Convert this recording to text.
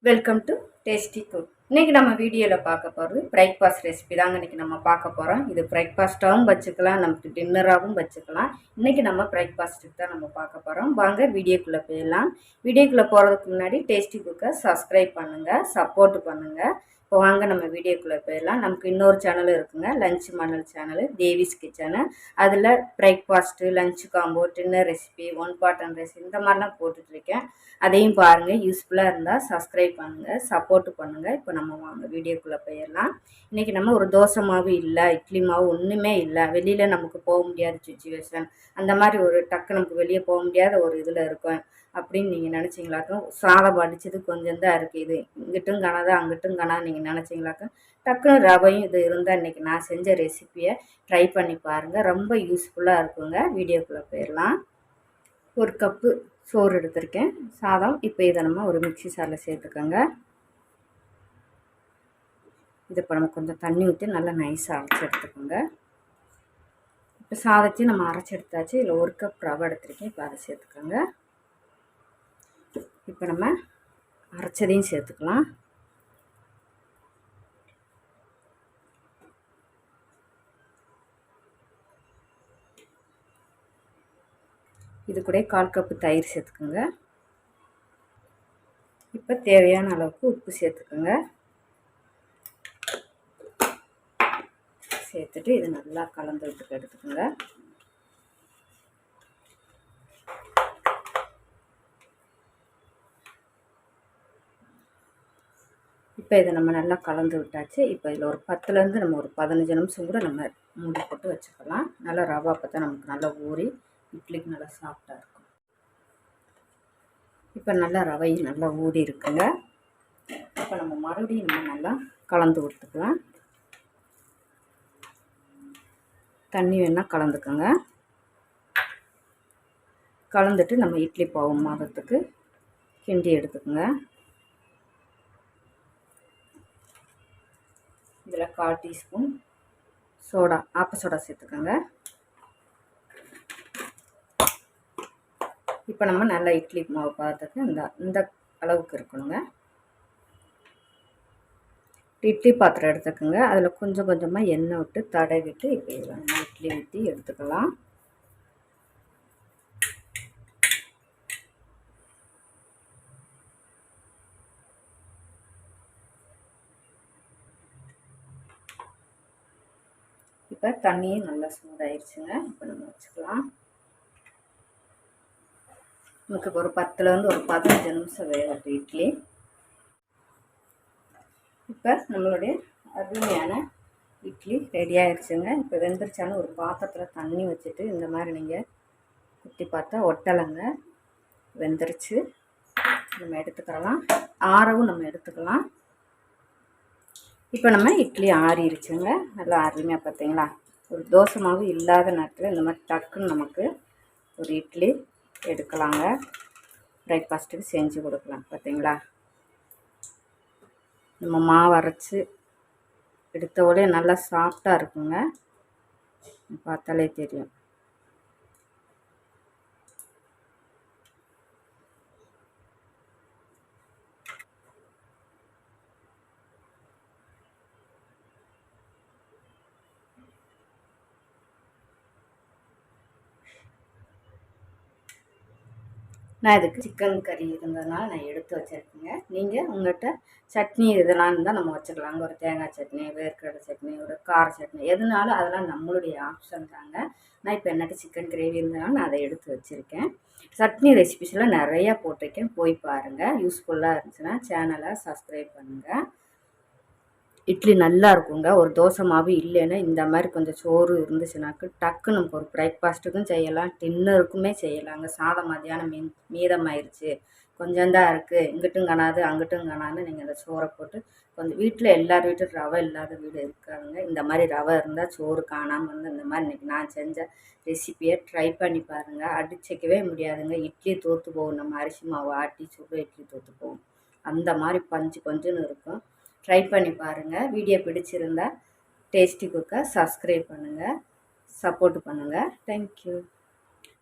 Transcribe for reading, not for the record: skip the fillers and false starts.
Welcome to tasty cook. இன்றைக்கி நம்ம வீடியோவில் பார்க்க போகிறது பிரேக்ஃபாஸ்ட் ரெசிபி தாங்க. இன்றைக்கி நம்ம பார்க்க போகிறோம். இது பிரேக்ஃபாஸ்ட்டாகவும் வச்சுக்கலாம், நமக்கு டின்னராகவும் வச்சுக்கலாம். இன்றைக்கி நம்ம பிரேக்ஃபாஸ்ட்டுக்கு தான் நம்ம பார்க்க போகிறோம். வாங்க வீடியோக்குள்ளே போயிடலாம். வீடியோக்குள்ளே போகிறதுக்கு முன்னாடி டேஸ்டி குக்கை சப்ஸ்கிரைப் பண்ணுங்கள், சப்போர்ட் பண்ணுங்கள். இப்போ வாங்க நம்ம வீடியோக்குள்ளே போயிடலாம். நமக்கு இன்னொரு சேனல் இருக்குங்க, லஞ்ச் மணல் சேனல், தேவிஸ் கிச்சனு. அதில் breakfast, lunch combo, dinner recipe, one pot and recipe இந்த மாதிரிலாம் போட்டுட்ருக்கேன். அதையும் பாருங்கள். யூஸ்ஃபுல்லாக இருந்தால் சப்ஸ்கிரைப் பண்ணுங்கள், சப்போர்ட்டு பண்ணுங்கள். இப்போ நம்ம வாங்க வீடியோக்குள்ளே போயிடலாம். இன்றைக்கி நம்ம ஒரு தோசை மாவு இல்லை, இட்லி மாவு ஒன்றுமே இல்லை, வெளியில் நமக்கு போக முடியாத சுச்சுவேஷன், அந்த மாதிரி ஒரு டக்கு நமக்கு வெளியே போக முடியாத ஒரு இதில் இருக்கும் அப்படின்னு நீங்கள் நினச்சிங்களாக்கும், சாதம் வடித்தது கொஞ்சம் தான் இருக்குது, இது இங்கிட்டும் காணாத அங்கிட்டும் காணாது நீங்கள் நினச்சிங்களாக்கும், டக்குன்னு ரவையும் இது இருந்தால் இன்றைக்கி நான் செஞ்ச ரெசிப்பியை ட்ரை பண்ணி பாருங்கள். ரொம்ப யூஸ்ஃபுல்லாக இருக்குங்க. வீடியோக்குள்ளே போயிடலாம். ஒரு கப்பு சோறு எடுத்திருக்கேன், சாதம். இப்போ இதை நம்ம ஒரு மிக்சி சாரில் சேர்த்துக்கோங்க. இது இப்போ நம்ம கொஞ்சம் தண்ணி ஊற்றி நல்லா நைஸாக அரைச்சி எடுத்துக்கோங்க. இப்போ சாதத்தையும் நம்ம அரைச்சி எடுத்தாச்சு. இதில் ஒரு கப் ரவை எடுத்திருக்கேன், இப்போ அதை சேர்த்துக்கோங்க. இப்போ நம்ம அரைச்சதையும் சேர்த்துக்கலாம். இது கூட 1/4 கப்பு தயிர் சேர்த்துக்கோங்க. இப்போ தேவையான அளவுக்கு உப்பு சேர்த்துக்கோங்க. சேர்த்துட்டு இது நல்லா கலந்து விட்டு எடுத்துக்கோங்க. இப்போ இதை நம்ம நல்லா கலந்து விட்டாச்சு. இப்போ இதில் ஒரு 10லேருந்து நம்ம ஒரு 15 நிமிஷம் கூட நம்ம மூடி போட்டு வச்சுக்கலாம். நல்லா ரவா அப்போ தான் நமக்கு நல்லா ஊறி இட்லிக்கு நல்லா சாஃப்டாக இருக்கும். இப்போ நல்லா ரவையும் நல்லா ஊறி இருக்குங்க. இப்போ நம்ம மறுபடியும் நம்ம நல்லா கலந்து கொடுத்துக்கலாம். தண்ணி வேணால் கலந்துக்கோங்க. கலந்துட்டு நம்ம இட்லி பாவு மாதத்துக்கு கிண்டி எடுத்துக்கோங்க. இதில் 1/4 டீஸ்பூன் சோடா, ஆப்ப சோடா சேர்த்துக்கோங்க. இப்போ நம்ம நல்லா இட்லி மாவு பாதத்துக்கு இந்த அளவுக்கு இருக்கணுங்க. இட்லி பாத்திரம் எடுத்துக்கோங்க. அதில் கொஞ்சம் கொஞ்சமாக எண்ணெய் விட்டு தடவிட்டு இப்போ இதில் இட்லி ஊற்றி எடுத்துக்கலாம். இப்போ தண்ணியும் நல்லா சூடாயிருச்சுங்க. இப்போ நம்ம வச்சுக்கலாம். நமக்கு ஒரு 10லேருந்து ஒரு 15 நிமிஷம் வேகட்டும் இட்லி. இப்போ நம்மளுடைய அருமையான இட்லி ரெடி ஆகிடுச்சுங்க. இப்போ வெந்துருச்சான ஒரு பாத்திரத்தில் தண்ணி வச்சுட்டு இந்த மாதிரி நீங்கள் குத்தி பார்த்தா ஒட்டலைங்க, வெந்துருச்சு. நம்ம எடுத்துக்கலாம். ஆறவும் நம்ம எடுத்துக்கலாம். இப்போ நம்ம இட்லி ஆறிடுச்சுங்க. நல்லா அருமையாக பார்த்தீங்களா, ஒரு தோசை மாவு இல்லாத நேரத்தில் இந்த மாதிரி டக்குன்னு நமக்கு ஒரு இட்லி எடுக்கலாங்க. பிரேக்ஃபாஸ்ட்டுக்கு செஞ்சு கொடுக்கலாம். பார்த்தீங்களா, நம்ம மாவு அரைச்சி எடுத்த உடனே நல்லா சாஃப்டாக இருக்குங்க, பார்த்தாலே தெரியும். நான் இதுக்கு சிக்கன் கறி இருந்ததுனால நான் எடுத்து வச்சுருக்கேங்க. நீங்கள் உங்கள்கிட்ட சட்னி இதெல்லாம் இருந்தால் நம்ம வச்சுக்கலாங்க. ஒரு தேங்காய் சட்னி, வேர்க்கடலை சட்னி, ஒரு கார சட்னி, எதுனாலும் அதெல்லாம் நம்மளுடைய ஆப்ஷன் தாங்க. நான் இப்போ என்னட்டு சிக்கன் கிரேவி இருந்ததுனால நான் அதை எடுத்து வச்சுருக்கேன். சட்னி ரெசிபிஸ்லாம் நிறையா போட்டிருக்கேன், போய் பாருங்கள். யூஸ்ஃபுல்லாக இருந்துச்சுன்னா சேனலை சப்ஸ்கிரைப் பண்ணுங்கள். இட்லி நல்லா இருக்குங்க. ஒரு தோசை மாவு இல்லைன்னா இந்த மாதிரி கொஞ்சம் சோறு இருந்துச்சுனாக்கு டக்குன்னு நமக்கு ஒரு பிரேக்ஃபாஸ்ட்டுக்கும் செய்யலாம், டின்னருக்குமே செய்யலாங்க. சாதம் மதியானம் மீதமாயிருச்சு, கொஞ்சம் தான் இருக்குது, இங்கிட்டும் காணாது அங்கிட்டும் காணாதுன்னு நீங்கள் அந்த சோறை போட்டு கொஞ்சம் வீட்டில் எல்லார் வீட்டும் ரவை இல்லாத வீடு இருக்காதுங்க. இந்த மாதிரி ரவை இருந்தால் சோறு காணாமல் வந்து இந்த மாதிரி இன்றைக்கி நான் செஞ்ச ரெசிப்பியை ட்ரை பண்ணி பாருங்கள். அடிச்சிக்கவே முடியாதுங்க. இட்லி தோற்று போகும். நம்ம அரிசி மாவு ஆட்டி சுட இட்லி தோற்று போகும், அந்த மாதிரி பஞ்சு பஞ்சுன்னு இருக்கும். ட்ரை பண்ணி பாருங்கள். வீடியோ பிடிச்சிருந்தா டேஸ்டி குக்கை சப்ஸ்கிரைப் பண்ணுங்கள், சப்போர்ட் பண்ணுங்கள். தேங்க்யூ.